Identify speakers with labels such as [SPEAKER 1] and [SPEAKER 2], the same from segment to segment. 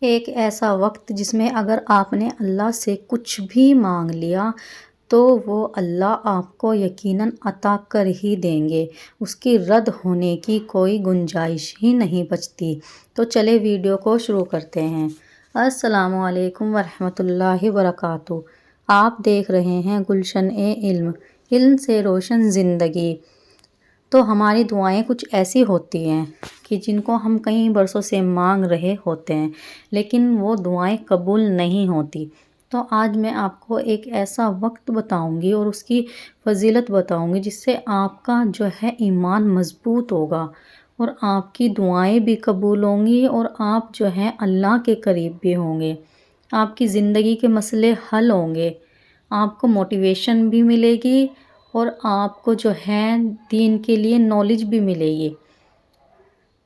[SPEAKER 1] ایک ایسا وقت جس میں اگر آپ نے اللہ سے کچھ بھی مانگ لیا تو وہ اللہ آپ کو یقیناً عطا کر ہی دیں گے، اس کی رد ہونے کی کوئی گنجائش ہی نہیں بچتی۔ تو چلے ویڈیو کو شروع کرتے ہیں۔ السلام علیکم ورحمۃ اللہ وبرکاتہ۔ آپ دیکھ رہے ہیں گلشن علم، علم سے روشن زندگی۔ تو ہماری دعائیں کچھ ایسی ہوتی ہیں کہ جن کو ہم کئی برسوں سے مانگ رہے ہوتے ہیں لیکن وہ دعائیں قبول نہیں ہوتی۔ تو آج میں آپ کو ایک ایسا وقت بتاؤں گی اور اس کی فضیلت بتاؤں گی جس سے آپ کا جو ہے ایمان مضبوط ہوگا اور آپ کی دعائیں بھی قبول ہوں گی اور آپ جو ہے اللہ کے قریب بھی ہوں گے۔ آپ کی زندگی کے مسئلے حل ہوں گے، آپ کو موٹیویشن بھی ملے گی اور آپ کو جو ہے دین کے لیے نالج بھی ملے گی۔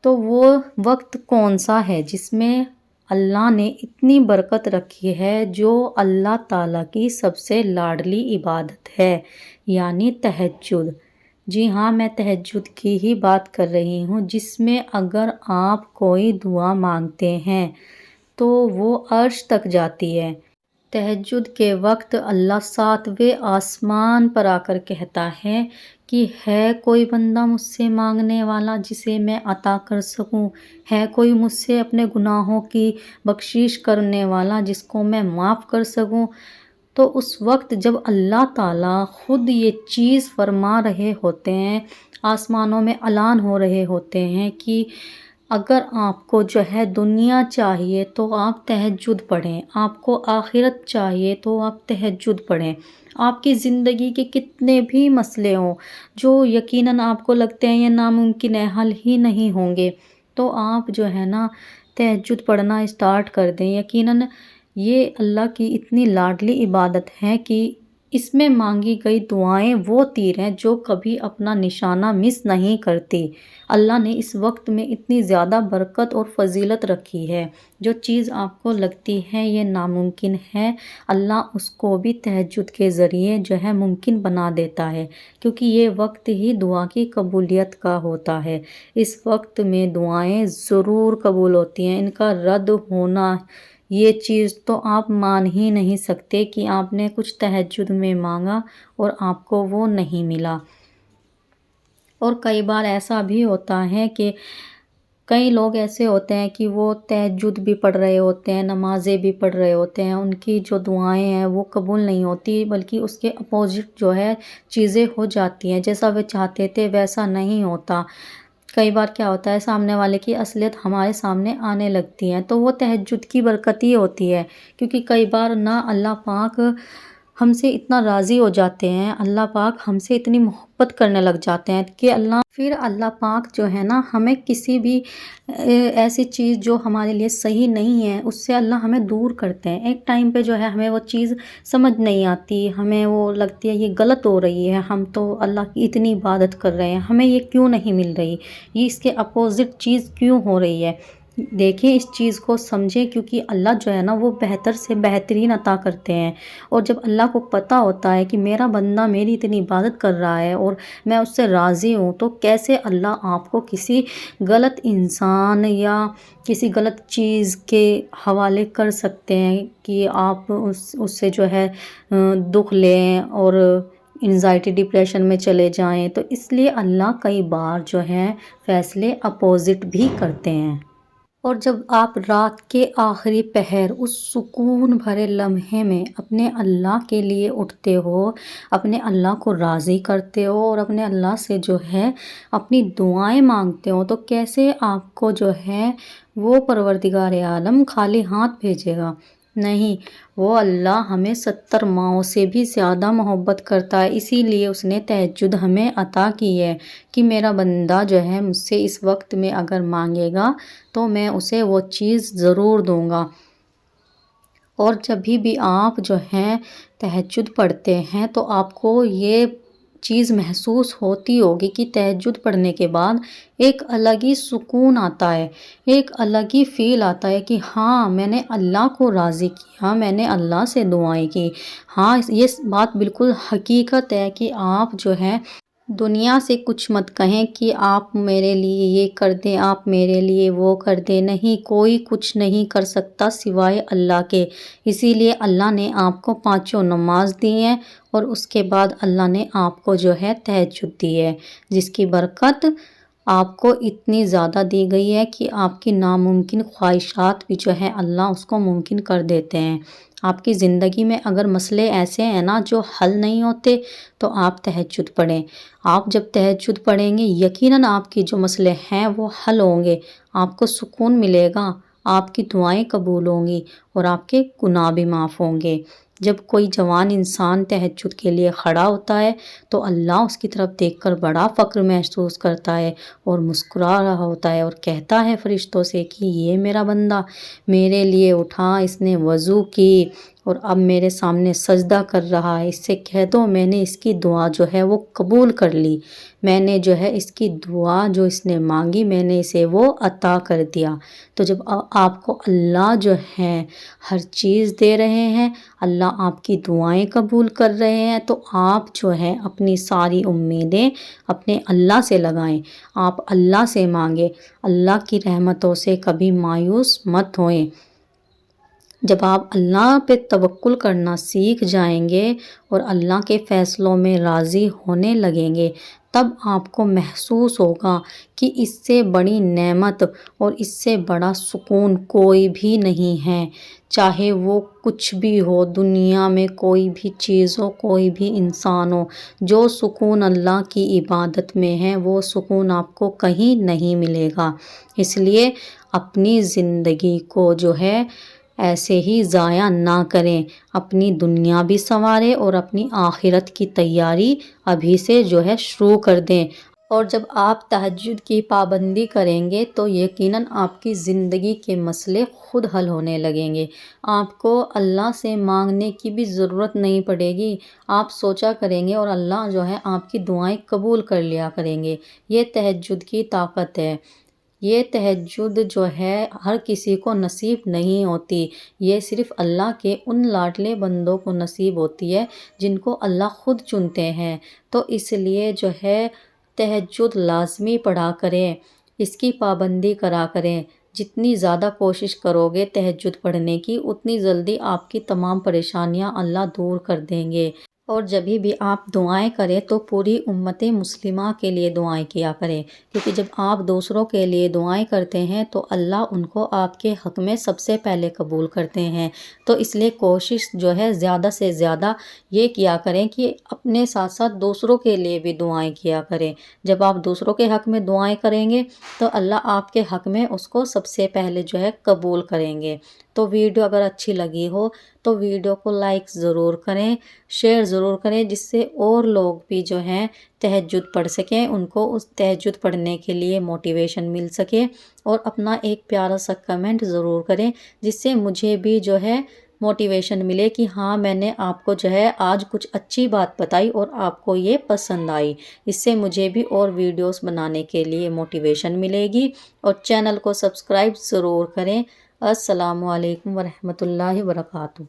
[SPEAKER 1] تو وہ وقت کون سا ہے جس میں اللہ نے اتنی برکت رکھی ہے، جو اللہ تعالیٰ کی سب سے لاڈلی عبادت ہے، یعنی تہجد۔ جی ہاں، میں تہجد کی ہی بات کر رہی ہوں، جس میں اگر آپ کوئی دعا مانگتے ہیں تو وہ عرش تک جاتی ہے۔ تہجد کے وقت اللہ ساتویں آسمان پر آ کر کہتا ہے کہ ہے کوئی بندہ مجھ سے مانگنے والا جسے میں عطا کر سکوں، ہے کوئی مجھ سے اپنے گناہوں کی بخشش کرنے والا جس کو میں معاف کر سکوں۔ تو اس وقت جب اللہ تعالیٰ خود یہ چیز فرما رہے ہوتے ہیں، آسمانوں میں اعلان ہو رہے ہوتے ہیں کہ اگر آپ کو جو ہے دنیا چاہیے تو آپ تہجد پڑھیں، آپ کو آخرت چاہیے تو آپ تہجد پڑھیں، آپ کی زندگی کے کتنے بھی مسئلے ہوں جو یقیناً آپ کو لگتے ہیں یہ ناممکن ہے، حل ہی نہیں ہوں گے، تو آپ جو ہے نا تہجد پڑھنا اسٹارٹ کر دیں۔ یقیناً یہ اللہ کی اتنی لاڈلی عبادت ہے کہ اس میں مانگی گئی دعائیں وہ تیر ہیں جو کبھی اپنا نشانہ مس نہیں کرتی۔ اللہ نے اس وقت میں اتنی زیادہ برکت اور فضیلت رکھی ہے، جو چیز آپ کو لگتی ہے یہ ناممکن ہے، اللہ اس کو بھی تہجد کے ذریعے جو ہے ممکن بنا دیتا ہے، کیونکہ یہ وقت ہی دعا کی قبولیت کا ہوتا ہے۔ اس وقت میں دعائیں ضرور قبول ہوتی ہیں، ان کا رد ہونا یہ چیز تو آپ مان ہی نہیں سکتے کہ آپ نے کچھ تہجد میں مانگا اور آپ کو وہ نہیں ملا۔ اور کئی بار ایسا بھی ہوتا ہے کہ کئی لوگ ایسے ہوتے ہیں کہ وہ تہجد بھی پڑھ رہے ہوتے ہیں، نمازیں بھی پڑھ رہے ہوتے ہیں، ان کی جو دعائیں ہیں وہ قبول نہیں ہوتی بلکہ اس کے اپوزٹ جو ہے چیزیں ہو جاتی ہیں، جیسا وہ چاہتے تھے ویسا نہیں ہوتا۔ کئی بار کیا ہوتا ہے سامنے والے کی اصلیت ہمارے سامنے آنے لگتی ہے، تو وہ تہجد کی برکت ہی ہوتی ہے، کیونکہ کئی بار نہ اللہ پاک ہم سے اتنا راضی ہو جاتے ہیں، اللہ پاک ہم سے اتنی محبت کرنے لگ جاتے ہیں کہ اللہ پاک جو ہے نا ہمیں کسی بھی ایسی چیز جو ہمارے لیے صحیح نہیں ہے اس سے اللہ ہمیں دور کرتے ہیں۔ ایک ٹائم پہ جو ہے ہمیں وہ چیز سمجھ نہیں آتی، ہمیں وہ لگتی ہے یہ غلط ہو رہی ہے، ہم تو اللہ کی اتنی عبادت کر رہے ہیں، ہمیں یہ کیوں نہیں مل رہی، یہ اس کے اپوزٹ چیز کیوں ہو رہی ہے۔ دیکھیں اس چیز کو سمجھیں، کیونکہ اللہ جو ہے نا وہ بہتر سے بہترین عطا کرتے ہیں، اور جب اللہ کو پتہ ہوتا ہے کہ میرا بندہ میری اتنی عبادت کر رہا ہے اور میں اس سے راضی ہوں، تو کیسے اللہ آپ کو کسی غلط انسان یا کسی غلط چیز کے حوالے کر سکتے ہیں کہ آپ اس سے جو ہے دکھ لیں اور انزائٹی ڈپریشن میں چلے جائیں۔ تو اس لیے اللہ کئی بار جو ہے فیصلے اپوزٹ بھی کرتے ہیں۔ اور جب آپ رات کے آخری پہر اس سکون بھرے لمحے میں اپنے اللہ کے لیے اٹھتے ہو، اپنے اللہ کو راضی کرتے ہو اور اپنے اللہ سے جو ہے اپنی دعائیں مانگتے ہو، تو کیسے آپ کو جو ہے وہ پروردگار عالم خالی ہاتھ بھیجے گا؟ نہیں، وہ اللہ ہمیں 70 ماؤں سے بھی زیادہ محبت کرتا ہے، اسی لیے اس نے تہجد ہمیں عطا کی ہے کہ میرا بندہ جو ہے مجھ سے اس وقت میں اگر مانگے گا تو میں اسے وہ چیز ضرور دوں گا۔ اور جب بھی آپ جو ہیں تہجد پڑھتے ہیں تو آپ کو یہ چیز محسوس ہوتی ہوگی کہ تہجد پڑھنے کے بعد ایک الگ ہی سکون آتا ہے، ایک الگ ہی فیل آتا ہے کہ ہاں میں نے اللہ کو راضی کیا، میں نے اللہ سے دعائیں کی۔ ہاں یہ بات بالکل حقیقت ہے کہ آپ جو ہے دنیا سے کچھ مت کہیں کہ آپ میرے لیے یہ کر دیں، آپ میرے لیے وہ کر دیں، نہیں، کوئی کچھ نہیں کر سکتا سوائے اللہ کے۔ اسی لیے اللہ نے آپ کو 5 نماز دی ہیں، اور اس کے بعد اللہ نے آپ کو جو ہے تہجد دی ہے، جس کی برکت آپ کو اتنی زیادہ دی گئی ہے کہ آپ کی ناممکن خواہشات بھی جو ہے اللہ اس کو ممکن کر دیتے ہیں۔ آپ کی زندگی میں اگر مسئلے ایسے ہیں نا جو حل نہیں ہوتے، تو آپ تہجد پڑھیں۔ آپ جب تہجد پڑھیں گے، یقیناً آپ کی جو مسئلے ہیں وہ حل ہوں گے، آپ کو سکون ملے گا، آپ کی دعائیں قبول ہوں گی، اور آپ کے گناہ بھی معاف ہوں گے۔ جب کوئی جوان انسان تہجد کے لیے کھڑا ہوتا ہے تو اللہ اس کی طرف دیکھ کر بڑا فخر محسوس کرتا ہے اور مسکرا رہا ہوتا ہے، اور کہتا ہے فرشتوں سے کہ یہ میرا بندہ میرے لیے اٹھا، اس نے وضو کی اور اب میرے سامنے سجدہ کر رہا ہے، اس سے کہہ دو میں نے اس کی دعا جو ہے وہ قبول کر لی، میں نے جو ہے اس کی دعا جو اس نے مانگی میں نے اسے وہ عطا کر دیا۔ تو جب آپ کو اللہ جو ہے ہر چیز دے رہے ہیں، اللہ آپ کی دعائیں قبول کر رہے ہیں، تو آپ جو ہے اپنی ساری امیدیں اپنے اللہ سے لگائیں، آپ اللہ سے مانگیں، اللہ کی رحمتوں سے کبھی مایوس مت ہوئیں۔ جب آپ اللہ پہ توکل کرنا سیکھ جائیں گے اور اللہ کے فیصلوں میں راضی ہونے لگیں گے، تب آپ کو محسوس ہوگا کہ اس سے بڑی نعمت اور اس سے بڑا سکون کوئی بھی نہیں ہے۔ چاہے وہ کچھ بھی ہو، دنیا میں کوئی بھی چیز ہو، کوئی بھی انسان ہو، جو سکون اللہ کی عبادت میں ہے وہ سکون آپ کو کہیں نہیں ملے گا۔ اس لیے اپنی زندگی کو جو ہے ایسے ہی ضائع نہ کریں، اپنی دنیا بھی سنواریں اور اپنی آخرت کی تیاری ابھی سے جو ہے شروع کر دیں۔ اور جب آپ تہجد کی پابندی کریں گے تو یقیناً آپ کی زندگی کے مسئلے خود حل ہونے لگیں گے، آپ کو اللہ سے مانگنے کی بھی ضرورت نہیں پڑے گی، آپ سوچا کریں گے اور اللہ جو ہے آپ کی دعائیں قبول کر لیا کریں گے۔ یہ تہجد کی طاقت ہے۔ یہ تہجد جو ہے ہر کسی کو نصیب نہیں ہوتی، یہ صرف اللہ کے ان لاڈلے بندوں کو نصیب ہوتی ہے جن کو اللہ خود چنتے ہیں۔ تو اس لیے جو ہے تہجد لازمی پڑھا کریں، اس کی پابندی کرا کریں۔ جتنی زیادہ کوشش کرو گے تہجد پڑھنے کی، اتنی جلدی آپ کی تمام پریشانیاں اللہ دور کر دیں گے۔ اور جبھی بھی آپ دعائیں کریں تو پوری امت مسلمہ کے لیے دعائیں کیا کریں، کیونکہ جب آپ دوسروں کے لیے دعائیں کرتے ہیں تو اللہ ان کو آپ کے حق میں سب سے پہلے قبول کرتے ہیں۔ تو اس لیے کوشش جو ہے زیادہ سے زیادہ یہ کیا کریں کہ اپنے ساتھ ساتھ دوسروں کے لیے بھی دعائیں کیا کریں۔ جب آپ دوسروں کے حق میں دعائیں کریں گے تو اللہ آپ کے حق میں اس کو سب سے پہلے جو ہے قبول کریں گے۔ تو ویڈیو اگر اچھی لگی ہو تو ویڈیو کو لائک ضرور کریں، شیئر ضرور کریں، جس سے اور لوگ بھی جو ہیں تہجد پڑھ سکیں، ان کو اس تہجد پڑھنے کے لیے موٹیویشن مل سکے۔ اور اپنا ایک پیارا سا کمنٹ ضرور کریں، جس سے مجھے بھی جو ہے موٹیویشن ملے کہ ہاں میں نے آپ کو جو ہے آج کچھ اچھی بات بتائی اور آپ کو یہ پسند آئی۔ اس سے مجھے بھی اور ویڈیوز بنانے کے لیے موٹیویشن ملے گی۔ اور چینل کو سبسکرائب ضرور کریں۔ السلام علیکم ورحمۃ اللہ وبرکاتہ۔